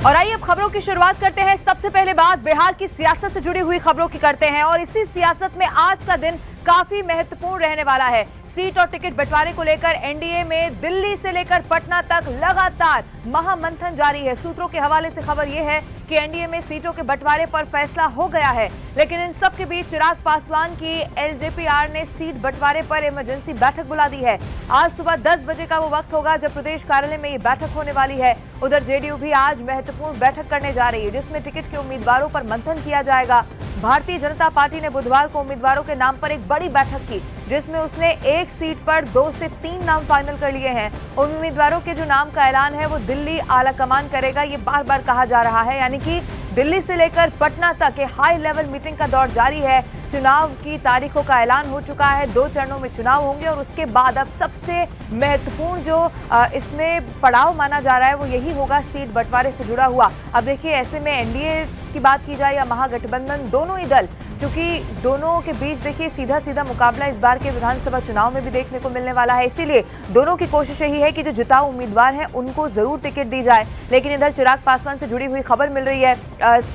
और आइए अब खबरों की शुरुआत करते हैं। सबसे पहले बात बिहार की सियासत से जुड़ी हुई खबरों की करते हैं और इसी सियासत में आज का दिन काफी महत्वपूर्ण रहने वाला है। सीट और टिकट बंटवारे को लेकर एनडीए में दिल्ली से लेकर पटना तक लगातार महामंथन जारी है। सूत्रों के हवाले से खबर यह है कि एनडीए में सीटों के बंटवारे पर फैसला हो गया है, लेकिन इन सब के बीच चिराग पासवान की एलजेपीआर ने सीट बंटवारे पर इमरजेंसी बैठक बुला दी है। आज सुबह 10 बजे का वो वक्त होगा जब प्रदेश कार्यालय में ये बैठक होने वाली है। उधर जेडीयू भी आज महत्वपूर्ण बैठक करने जा रही है, जिसमें टिकट के उम्मीदवारों पर मंथन किया जाएगा। भारतीय जनता पार्टी ने बुधवार को उम्मीदवारों के नाम पर एक बड़ी बैठक की, जिसमें उसने एक सीट पर 2 से 3 नाम फाइनल कर लिए हैं। उन उम्मीदवारों के जो नाम का ऐलान है वो दिल्ली आलाकमान करेगा, ये बार बार कहा जा रहा है। यानी कि दिल्ली से लेकर पटना तक के हाई लेवल मीटिंग का दौर जारी है। चुनाव की तारीखों का ऐलान हो चुका है, 2 चरणों में चुनाव होंगे और उसके बाद अब सबसे महत्वपूर्ण जो इसमें पड़ाव माना जा रहा है वो यही होगा सीट बंटवारे से जुड़ा हुआ। अब देखिए, ऐसे में एनडीए की बात की जाए या महागठबंधन, दोनों ही दल, क्योंकि दोनों के बीच देखिए सीधा सीधा मुकाबला इस बार के विधानसभा चुनाव में भी देखने को मिलने वाला है। इसीलिए दोनों की कोशिश यही है कि जो जिताऊ उम्मीदवार हैं उनको जरूर टिकट दी जाए। लेकिन इधर चिराग पासवान से जुड़ी हुई खबर मिल रही है,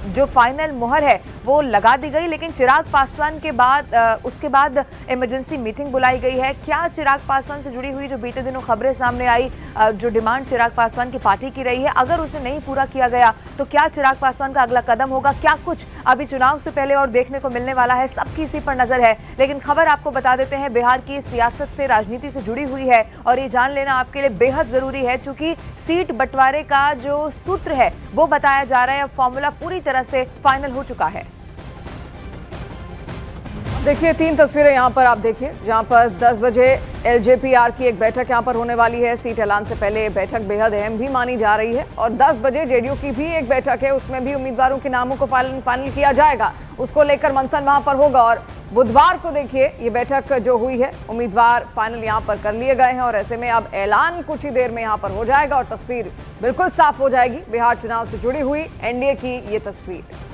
जो फाइनल मुहर है वो लगा दी गई, लेकिन चिराग पासवान के बाद उसके बाद इमरजेंसी मीटिंग बुलाई गई है। क्या चिराग पासवान से जुड़ी हुई जो बीते दिनों खबरें सामने आई, जो डिमांड चिराग पासवान की पार्टी की रही है, अगर उसे नहीं पूरा किया गया तो क्या चिराग पासवान का अगला कदम होगा, क्या कुछ अभी चुनाव से पहले और देखने को मिलने वाला है, सबकी इसी पर नजर है। लेकिन खबर आपको बता देते हैं, बिहार की सियासत से, राजनीति से जुड़ी हुई है और ये जान लेना आपके लिए बेहद जरूरी है, क्योंकि सीट बंटवारे का जो सूत्र है वो बताया जा रहा है। अब फॉर्मूला पूरी तरह से फाइनल हो चुका है। देखिए 3 तस्वीरें यहाँ पर आप देखिए, जहाँ पर 10 बजे एलजेपीआर की एक बैठक यहाँ पर होने वाली है। सीट ऐलान से पहले बैठक बेहद अहम भी मानी जा रही है और 10 बजे जेडीयू की भी एक बैठक है, उसमें भी उम्मीदवारों के नामों को फाइनल किया जाएगा। उसको लेकर मंथन वहाँ पर होगा और बुधवार को देखिए ये बैठक जो हुई है, उम्मीदवार फाइनल यहाँ पर कर लिए गए हैं और ऐसे में अब ऐलान कुछ ही देर में यहाँ पर हो जाएगा और तस्वीर बिल्कुल साफ हो जाएगी। बिहार चुनाव से जुड़ी हुई एनडीए की ये तस्वीर।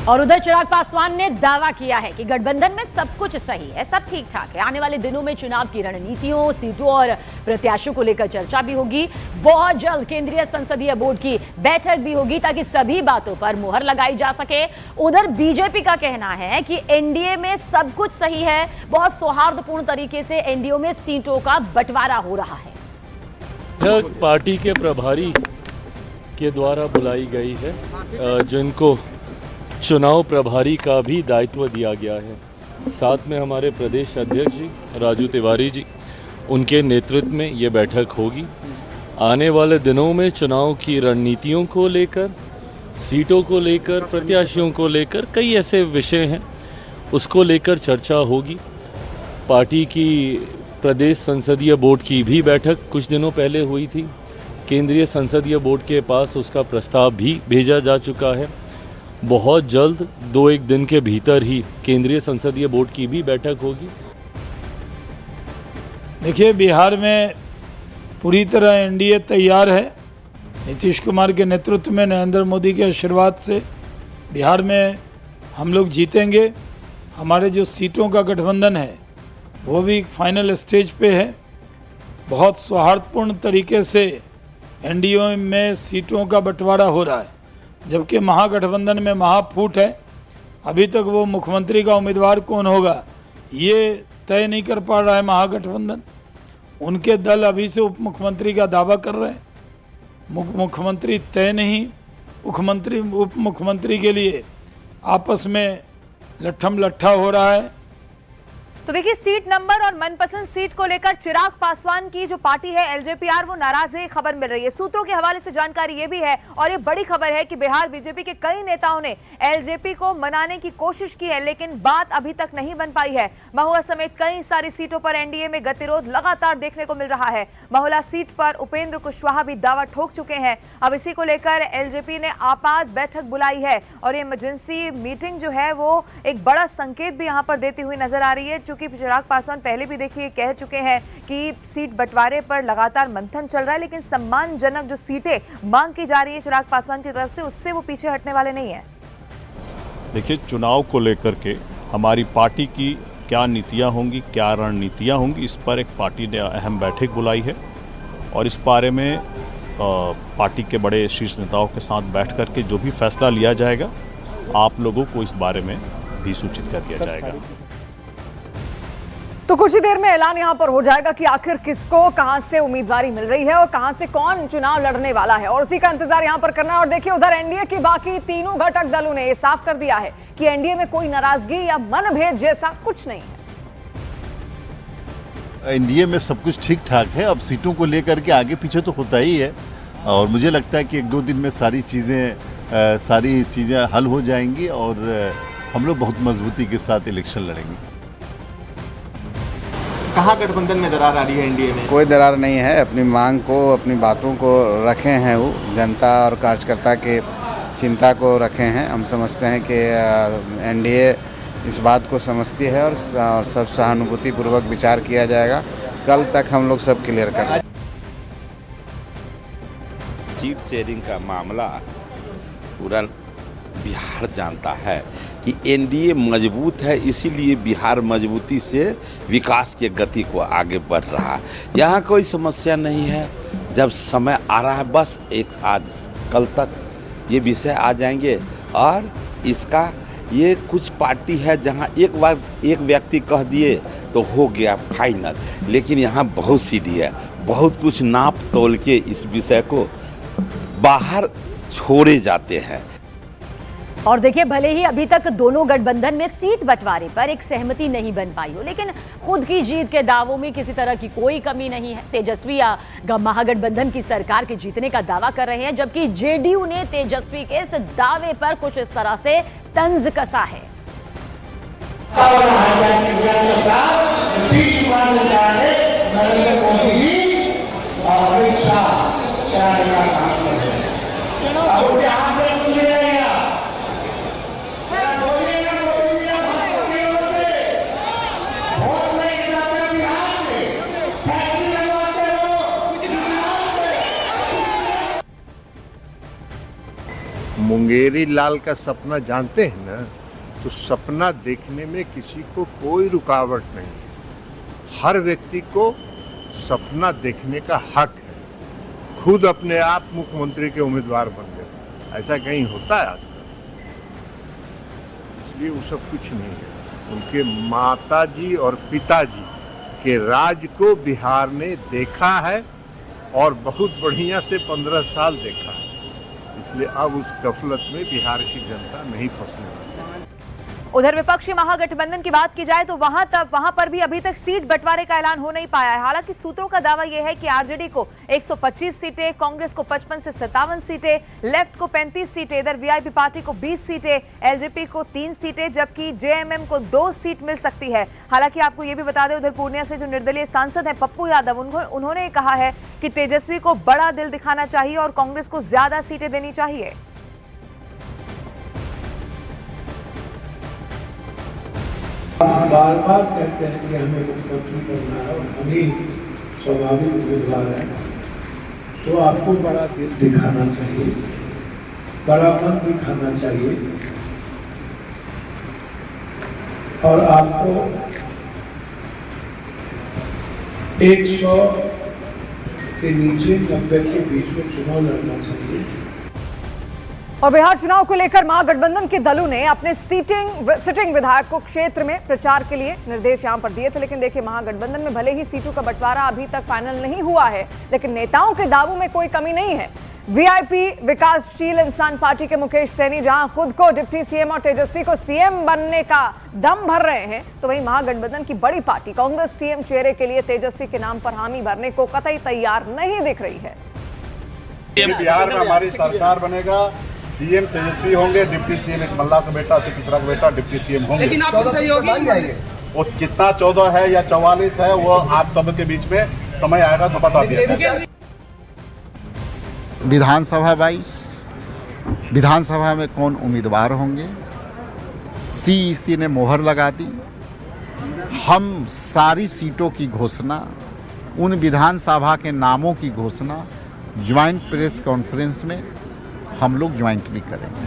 और उधर चिराग पासवान ने दावा किया है कि गठबंधन में सब कुछ सही है, सब ठीक ठाक है। आने वाले दिनों में चुनाव की रणनीतियों, सीटों और प्रत्याशियों को लेकर चर्चा भी होगी। बहुत जल्द केंद्रीय संसदीय बोर्ड की बैठक भी होगी ताकि सभी बातों पर मुहर लगाई जा सके। उधर बीजेपी का कहना है कि एनडीए में सब कुछ सही है, बहुत सौहार्दपूर्ण तरीके से एनडीए में सीटों का बंटवारा हो रहा है। पार्टी के प्रभारी के द्वारा बुलाई गई है, जिनको चुनाव प्रभारी का भी दायित्व दिया गया है। साथ में हमारे प्रदेश अध्यक्ष जी राजू तिवारी जी, उनके नेतृत्व में ये बैठक होगी। आने वाले दिनों में चुनाव की रणनीतियों को लेकर, सीटों को लेकर, प्रत्याशियों को लेकर कई ऐसे विषय हैं, उसको लेकर चर्चा होगी। पार्टी की प्रदेश संसदीय बोर्ड की भी बैठक कुछ दिनों पहले हुई थी। केंद्रीय संसदीय बोर्ड के पास उसका प्रस्ताव भी भेजा जा चुका है। बहुत जल्द 2-1 दिन के भीतर ही केंद्रीय संसदीय बोर्ड की भी बैठक होगी। देखिए, बिहार में पूरी तरह एनडीए तैयार है। नीतीश कुमार के नेतृत्व में, नरेंद्र मोदी के आशीर्वाद से बिहार में हम लोग जीतेंगे। हमारे जो सीटों का गठबंधन है वो भी फाइनल स्टेज पे है। बहुत सौहार्दपूर्ण तरीके से एनडीए में सीटों का बंटवारा हो रहा है, जबकि महागठबंधन में महाफूट है। अभी तक वो मुख्यमंत्री का उम्मीदवार कौन होगा ये तय नहीं कर पा रहा है महागठबंधन। उनके दल अभी से उप मुख्यमंत्री का दावा कर रहे हैं। मुख्यमंत्री तय नहीं, मुख्यमंत्री उप मुख्यमंत्री के लिए आपस में लट्ठम लट्ठा हो रहा है। तो देखिए, सीट नंबर और मनपसंद सीट को लेकर चिराग पासवान की जो पार्टी है एलजेपीआर, वो नाराज है, खबर मिल रही है। सूत्रों के हवाले से जानकारी ये भी है और ये बड़ी खबर है कि बिहार बीजेपी के कई नेताओं ने एलजेपी को मनाने की कोशिश की है, लेकिन बात अभी तक नहीं बन पाई है। महुआ समेत कई सारी सीटों पर एनडीए में गतिरोध लगातार देखने को मिल रहा है। महुआ सीट पर उपेंद्र कुशवाहा भी दावा ठोक चुके हैं। अब इसी को लेकर एलजेपी ने आपात बैठक बुलाई है और ये इमरजेंसी मीटिंग जो है वो एक बड़ा संकेत भी यहाँ पर देती हुई नजर आ रही है। कि चिराग पासवान पहले भी देखिए कह चुके हैं कि सीट बंटवारे पर लगातार मंथन चल रहा है, लेकिन सम्मानजनक जो सीटें मांग की जा रही है चिराग पासवान की तरफ से, उससे वो पीछे हटने वाले नहीं है। देखिए, चुनाव को लेकर के हमारी पार्टी की क्या नीतियां होंगी, क्या रणनीतियां होंगी, इस पर एक पार्टी ने अहम बैठक बुलाई है और इस बारे में पार्टी के बड़े शीर्ष नेताओं के साथ बैठ कर के जो भी फैसला लिया जाएगा, आप लोगों को इस बारे में भी सूचित कर दिया जाएगा। तो कुछ ही देर में ऐलान यहां पर हो जाएगा कि आखिर किसको कहां से उम्मीदवारी मिल रही है और कहां से कौन चुनाव लड़ने वाला है, और उसी का इंतजार यहां पर करना है। और देखिए, उधर एनडीए की बाकी तीनों घटक दलों ने यह साफ कर दिया है कि एनडीए में कोई नाराजगी या मनभेद जैसा कुछ नहीं है। एनडीए में सब कुछ ठीक ठाक है। अब सीटों को लेकर के आगे पीछे तो होता ही है, और मुझे लगता है कि 1-2 दिन में सारी चीज़ें हल हो जाएंगी और हम लोग बहुत मजबूती के साथ इलेक्शन लड़ेंगे। कहाँ गठबंधन में दरार आ रही है एनडीए में? कोई दरार नहीं है। अपनी मांग को, अपनी बातों को रखे हैं, वो जनता और कार्यकर्ता के चिंता को रखे हैं। हम समझते हैं कि एनडीए इस बात को समझती है और सब सहानुभूतिपूर्वक विचार किया जाएगा। कल तक हम लोग सब क्लियर कर लेंगे। सीट शेयरिंग का मामला पूरा बिहार जानता है कि एनडीए मजबूत है, इसीलिए बिहार मजबूती से विकास के गति को आगे बढ़ रहा है। यहाँ कोई समस्या नहीं है। जब समय आ रहा है, बस आज कल तक ये विषय आ जाएंगे। और इसका ये कुछ पार्टी है जहाँ एक बार एक व्यक्ति कह दिए तो हो गया फाइनल, लेकिन यहाँ बहुत सीढ़ी है, बहुत कुछ नाप तोल के इस विषय को बाहर छोड़े जाते हैं। और देखिए, भले ही अभी तक दोनों गठबंधन में सीट बंटवारे पर एक सहमति नहीं बन पाई हो, लेकिन खुद की जीत के दावों में किसी तरह की कोई कमी नहीं है। तेजस्वी महागठबंधन की सरकार के जीतने का दावा कर रहे हैं, जबकि जेडीयू ने तेजस्वी के इस दावे पर कुछ इस तरह से तंज कसा है। मुंगेरी लाल का सपना जानते हैं ना, तो सपना देखने में किसी को कोई रुकावट नहीं है। हर व्यक्ति को सपना देखने का हक है। खुद अपने आप मुख्यमंत्री के उम्मीदवार बन गए, ऐसा कहीं होता है आजकल? इसलिए वो सब कुछ नहीं है। उनके माताजी और पिताजी के राज को बिहार ने देखा है और बहुत बढ़िया से 15 साल देखा है। इसलिए अब उस गफलत में बिहार की जनता नहीं फंसने वाली। उधर विपक्षी महागठबंधन की बात की जाए तो वहां पर भी अभी तक सीट बंटवारे का ऐलान हो नहीं पाया है। हालांकि सूत्रों का दावा यह है कि आरजेडी को 125 सीटें, कांग्रेस को 55 से 57 सीटें, लेफ्ट को 35 सीटें, इधर वीआईपी पार्टी को 20 सीटें, एलजेपी को 3 सीटें, जबकि जेएमएम को 2 सीट मिल सकती है। हालांकि आपको यह भी बता दें, उधर पूर्णिया से जो निर्दलीय सांसद हैं पप्पू यादव, उन्होंने कहा है कि तेजस्वी को बड़ा दिल दिखाना चाहिए और कांग्रेस को ज्यादा सीटें देनी चाहिए। बार बार कहते हैं कि हमें मुख्यमंत्री करना है और हम ही स्वाभाविक उम्मीदवार हैं, तो आपको बड़ा दिल दिखाना चाहिए, बड़ा मन दिखाना चाहिए और आपको 100 के नीचे 90 के बीच में चुनाव लड़ना चाहिए। और बिहार चुनाव को लेकर महागठबंधन के दलों ने अपने सिटिंग विधायकों क्षेत्र में प्रचार के लिए निर्देश यहां पर दिए थे। लेकिन देखिए, महागठबंधन में भले ही सीटों का बंटवारा अभी तक फाइनल नहीं हुआ है, लेकिन नेताओं के दावों में कोई कमी नहीं है। वीआईपी विकासशील इंसान पार्टी के मुकेश सैनी जहां खुद को डिप्टी सीएम और तेजस्वी को सीएम बनने का दम भर रहे हैं, तो वहीं महागठबंधन की बड़ी पार्टी कांग्रेस सीएम चेहरे के लिए तेजस्वी के नाम पर हामी भरने को कतई तैयार नहीं दिख रही है। बिहार में हमारी सरकार बनेगा, सीएम तेजस्वी होंगे, डिप्टी सीएम एक मल्ला का बेटा, तो कितना का बेटा डिप्टी सीएम होंगे। लेकिन आप सही होगी, वो कितना 14 है या 44 है, वो आप सब के बीच में समय आएगा तो बता दिया। विधानसभा 22, विधानसभा में कौन उम्मीदवार होंगे, सीईसी ने मोहर लगा दी। हम सारी सीटों की घोषणा, उन विधानसभा के नामों की घोषणा ज्वाइंट प्रेस कॉन्फ्रेंस में हम लोग ज्वाइंटली करेंगे।